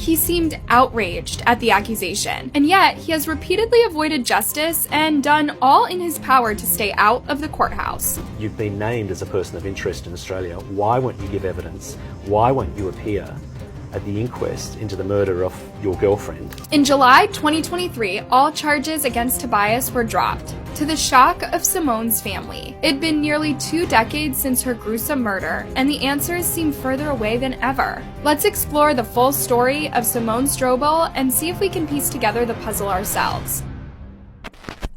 he seemed outraged at the accusation, and yet he has repeatedly avoided justice and done all in his power to stay out of the courthouse. You've been named as a person of interest in Australia. Why won't you give evidence? Why won't you appear at the inquest into the murder of your girlfriend? In July 2023, all charges against Tobias were dropped, to the shock of Simone's family. It'd been nearly 2 decades since her gruesome murder, and the answers seem further away than ever. Let's explore the full story of Simone Stroble and see if we can piece together the puzzle ourselves.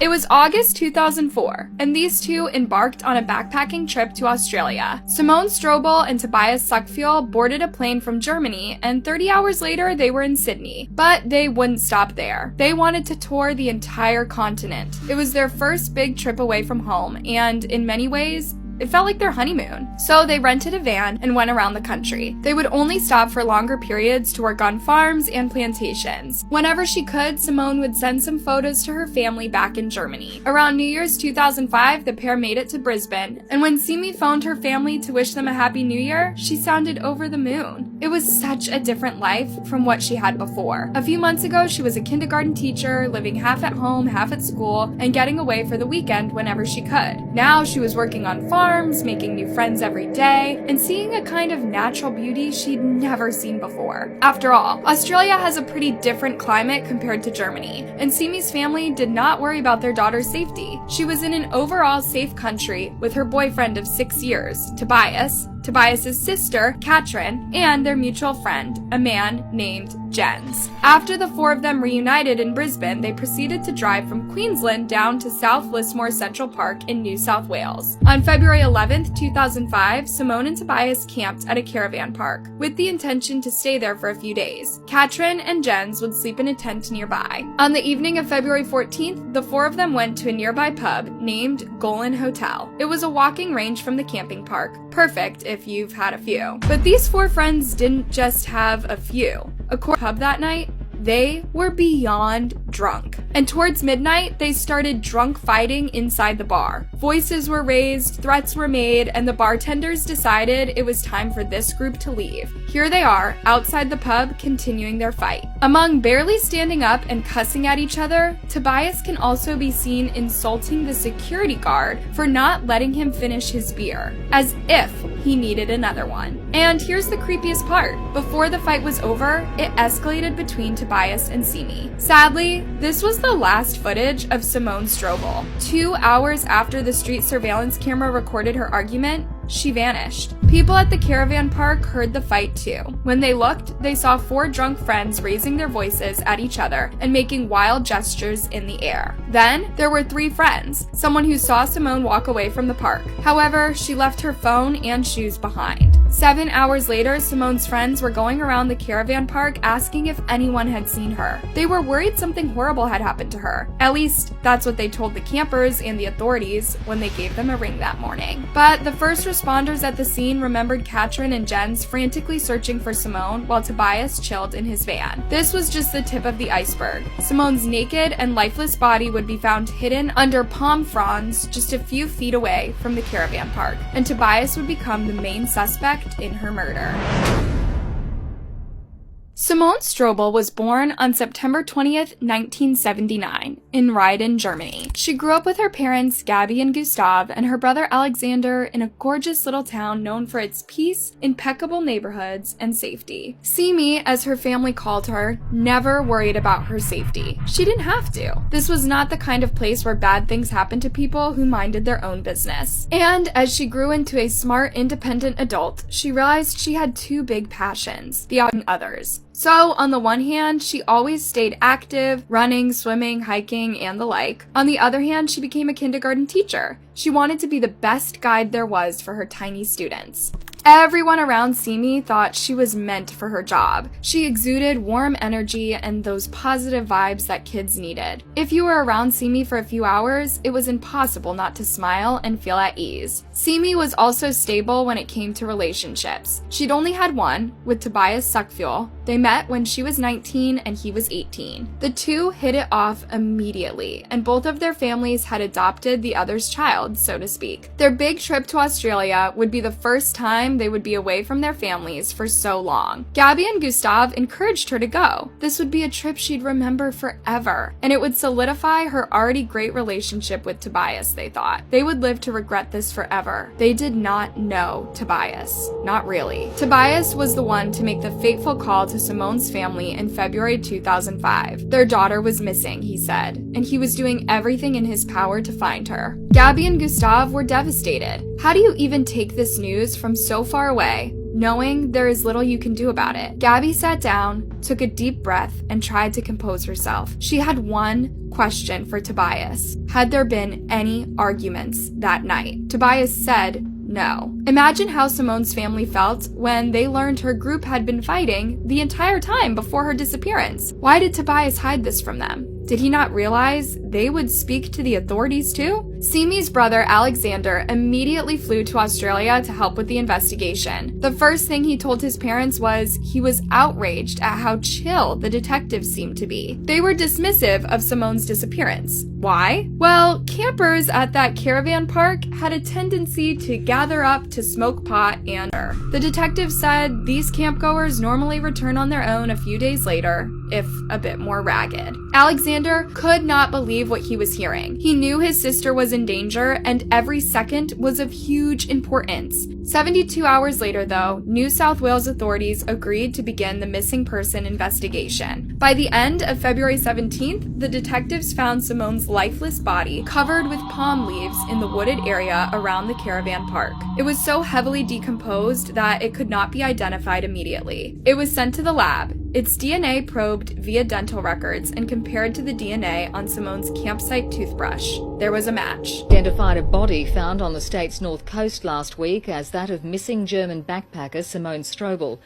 It was August 2004, and these two embarked on a backpacking trip to Australia. Simone Stroble and Tobias Suckfuel boarded a plane from Germany, and 30 hours later they were in Sydney. But they wouldn't stop there. They wanted to tour the entire continent. It was their first big trip away from home, and in many ways, it felt like their honeymoon. So they rented a van and went around the country. They would only stop for longer periods to work on farms and plantations. Whenever she could, Simone would send some photos to her family back in Germany. Around New Year's 2005, the pair made it to Brisbane, and when Simi phoned her family to wish them a happy new year, she sounded over the moon. It was such a different life from what she had before. A few months ago, she was a kindergarten teacher, living half at home, half at school, and getting away for the weekend whenever she could. Now she was working on farms, making new friends every day, and seeing a kind of natural beauty she'd never seen before. After all, Australia has a pretty different climate compared to Germany, and Simi's family did not worry about their daughter's safety. She was in an overall safe country with her boyfriend of 6 years, Tobias's sister, Katrin, and their mutual friend, a man named Jens. After the 4 of them reunited in Brisbane, they proceeded to drive from Queensland down to South Lismore Central Park in New South Wales. On February 11th, 2005, Simone and Tobias camped at a caravan park, with the intention to stay there for a few days. Katrin and Jens would sleep in a tent nearby. On the evening of February 14th, the 4 of them went to a nearby pub named Golan Hotel. It was a walking range from the camping park, perfect if you've had a few. But these 4 friends didn't just have a few. According to the pub that night, they were beyond drunk. And towards midnight, they started drunk fighting inside the bar. Voices were raised, threats were made, and the bartenders decided it was time for this group to leave. Here they are, outside the pub, continuing their fight. Among barely standing up and cussing at each other, Tobias can also be seen insulting the security guard for not letting him finish his beer, as if he needed another one. And here's the creepiest part. Before the fight was over, it escalated between Tobias and Simi. Sadly, this was the last footage of Simone Stroble. 2 hours after the street surveillance camera recorded her argument, she vanished. People at the caravan park heard the fight too. When they looked, they saw 4 drunk friends raising their voices at each other and making wild gestures in the air. Then, there were 3 friends, someone who saw Simone walk away from the park. However, she left her phone and shoes behind. 7 hours later, Simone's friends were going around the caravan park asking if anyone had seen her. They were worried something horrible had happened to her. At least, that's what they told the campers and the authorities when they gave them a ring that morning. But the first responders at the scene remembered Katrin and Jens frantically searching for Simone while Tobias chilled in his van. This was just the tip of the iceberg. Simone's naked and lifeless body would be found hidden under palm fronds just a few feet away from the caravan park, and Tobias would become the main suspect in her murder. Simone Stroble was born on September 20th, 1979, in Reiden, Germany. She grew up with her parents, Gabby and Gustav, and her brother Alexander in a gorgeous little town known for its peace, impeccable neighborhoods, and safety. Simi, as her family called her, never worried about her safety. She didn't have to. This was not the kind of place where bad things happened to people who minded their own business. And as she grew into a smart, independent adult, she realized she had 2 big passions: the others. So, on the one hand, she always stayed active, running, swimming, hiking, and the like. On the other hand, she became a kindergarten teacher. She wanted to be the best guide there was for her tiny students. Everyone around Simi thought she was meant for her job. She exuded warm energy and those positive vibes that kids needed. If you were around Simi for a few hours, it was impossible not to smile and feel at ease. Simi was also stable when it came to relationships. She'd only had one, with Tobias Suckfuel. They met when she was 19 and he was 18. The 2 hit it off immediately, and both of their families had adopted the other's child, so to speak. Their big trip to Australia would be the first time time they would be away from their families for so long. Gabby and Gustav encouraged her to go. This would be a trip she'd remember forever, and it would solidify her already great relationship with Tobias, they thought. They would live to regret this forever. They did not know Tobias. Not really. Tobias was the one to make the fateful call to Simone's family in February 2005. Their daughter was missing, he said, and he was doing everything in his power to find her. Gabby and Gustav were devastated. How do you even take this news from so far away, knowing there is little you can do about it? Gabby sat down, took a deep breath, and tried to compose herself. She had one question for Tobias. Had there been any arguments that night? Tobias said no. Imagine how Simone's family felt when they learned her group had been fighting the entire time before her disappearance. Why did Tobias hide this from them? Did he not realize they would speak to the authorities too? Simi's brother Alexander immediately flew to Australia to help with the investigation. The first thing he told his parents was he was outraged at how chill the detectives seemed to be. They were dismissive of Simone's disappearance. Why? Well, campers at that caravan park had a tendency to gather up to smoke pot and the detectives said these campgoers normally return on their own a few days later, if a bit more ragged. Alexander could not believe what he was hearing. He knew his sister was in danger, and every second was of huge importance. 72 hours later, though, New South Wales authorities agreed to begin the missing person investigation. By the end of February 17th, the detectives found Simone's lifeless body covered with palm leaves in the wooded area around the caravan park. It was so heavily decomposed that it could not be identified immediately. It was sent to the lab. Its DNA probed via dental records and compared to the DNA on Simone's campsite toothbrush. There was a match. Identified a body found on the state's north coast last week as that of missing German backpacker Simone Stroble.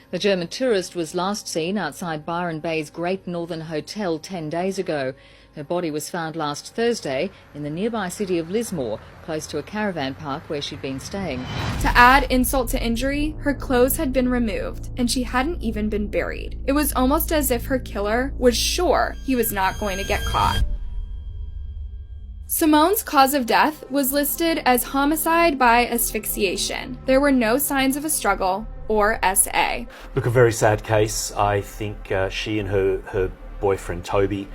The German tourist was last seen outside Byron Bay's Great Northern Hotel 10 days ago. Her body was found last Thursday in the nearby city of Lismore, close to a caravan park where she'd been staying. To add insult to injury, her clothes had been removed, and she hadn't even been buried. It was almost as if her killer was sure he was not going to get caught. Simone's cause of death was listed as homicide by asphyxiation. There were no signs of a struggle or SA. Look, a very sad case. I think she and her boyfriend Toby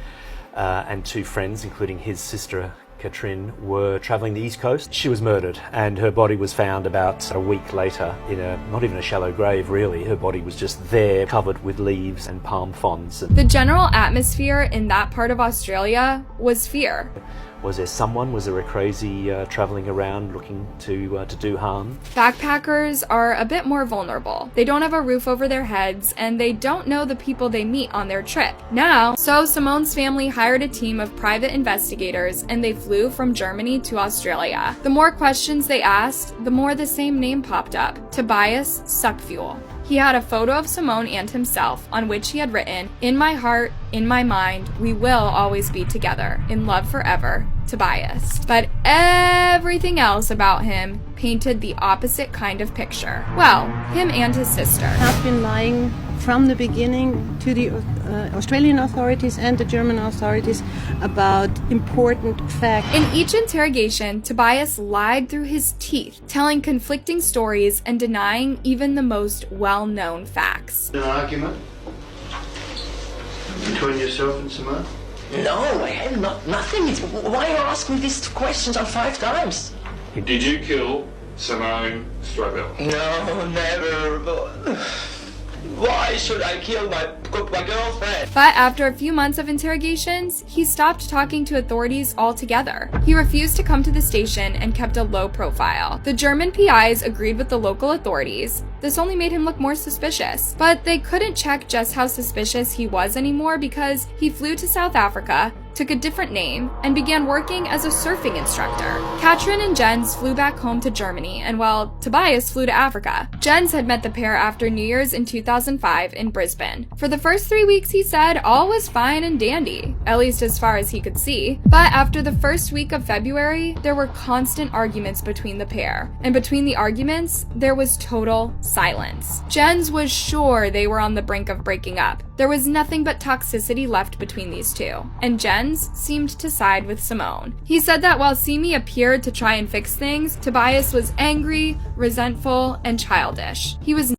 and two friends, including his sister Katrin, were travelling the East Coast. She was murdered, and her body was found about a week later in not even a shallow grave, really. Her body was just there, covered with leaves and palm fronds. The general atmosphere in that part of Australia was fear. Was there a crazy travelling around looking to do harm? Backpackers are a bit more vulnerable. They don't have a roof over their heads, and they don't know the people they meet on their trip. So Simone's family hired a team of private investigators, and they flew from Germany to Australia. The more questions they asked, the more the same name popped up: Tobias Suckfuel. He had a photo of Simone and himself, on which he had written, "In my heart, in my mind, we will always be together, in love forever, Tobias." But everything else about him painted the opposite kind of picture. Well, him and his sister. Have been lying from the beginning to the Australian authorities and the German authorities about important facts. In each interrogation, Tobias lied through his teeth, telling conflicting stories and denying even the most well-known facts. An argument between yourself and Simone? No, I have nothing. Why are you asking these questions on 5 times? Did you kill Simone Stroble? No, never. Why should I kill my girlfriend? But after a few months of interrogations, he stopped talking to authorities altogether. He refused to come to the station and kept a low profile. The German PIs agreed with the local authorities. This only made him look more suspicious. But they couldn't check just how suspicious he was anymore because he flew to South Africa, took a different name, and began working as a surfing instructor. Katrin and Jens flew back home to Germany, and while Tobias flew to Africa. Jens had met the pair after New Year's in 2005 in Brisbane. For the first 3 weeks, he said all was fine and dandy, at least as far as he could see. But after the first week of February, there were constant arguments between the pair. And between the arguments, there was total silence. Jens was sure they were on the brink of breaking up. There was nothing but toxicity left between these two. And Jens friends seemed to side with Simone. He said that while Simi appeared to try and fix things, Tobias was angry, resentful, and childish. He was